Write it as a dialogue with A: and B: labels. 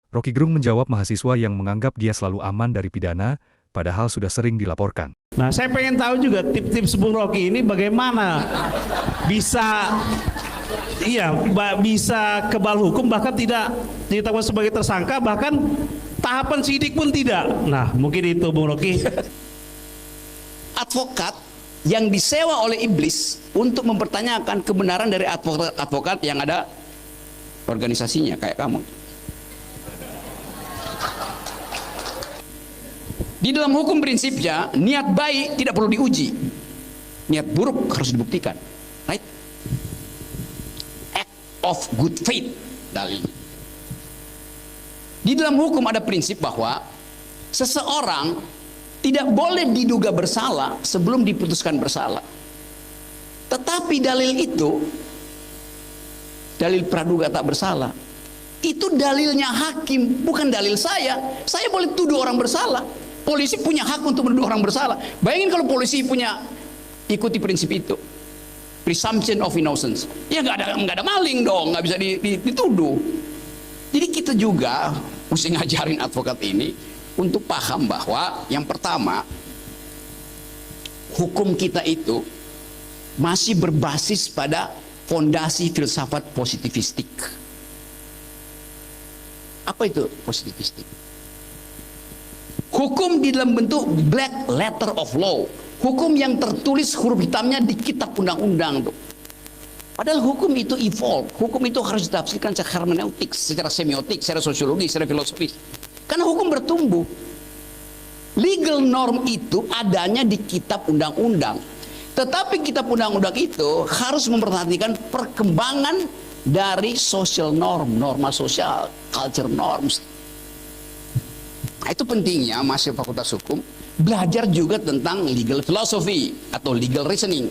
A: Rocky Gerung menjawab mahasiswa yang menganggap dia selalu aman dari pidana, padahal sudah sering dilaporkan.
B: Nah, saya pengen tahu juga tips-tips Bung Rocky ini bagaimana bisa bisa kebal hukum, bahkan tidak ditetapkan sebagai tersangka, bahkan tahapan sidik pun tidak. Nah, mungkin itu Bung Rocky.
C: Advokat yang disewa oleh iblis untuk mempertanyakan kebenaran dari advokat yang ada organisasinya kayak kamu. Di dalam hukum prinsipnya niat baik tidak perlu diuji, niat buruk harus dibuktikan, right? Act of good faith dalil. Di dalam hukum ada prinsip bahwa seseorang tidak boleh diduga bersalah sebelum diputuskan bersalah. Tetapi dalil itu, dalil praduga tak bersalah, itu dalilnya hakim, bukan dalil saya. Saya boleh tuduh orang bersalah. Polisi punya hak untuk menuduh orang bersalah. Bayangin kalau polisi punya ikuti prinsip itu, presumption of innocence, ya nggak ada maling dong, nggak bisa dituduh. Jadi kita juga mesti ngajarin advokat ini untuk paham bahwa yang pertama, hukum kita itu masih berbasis pada fondasi filsafat positivistik. Apa itu positivistik? Hukum di dalam bentuk black letter of law, hukum yang tertulis huruf hitamnya di kitab undang-undang tuh. Padahal hukum itu evolve, hukum itu harus ditafsirkan secara hermeneutik, secara semiotik, secara sosiologi, secara filosofis. Karena hukum bertumbuh. Legal norm itu adanya di kitab undang-undang. Tetapi kitab undang-undang itu harus memperhatikan perkembangan dari social norm, norma sosial, culture norms. Nah, itu pentingnya mahasiswa Fakultas Hukum belajar juga tentang legal philosophy atau legal reasoning.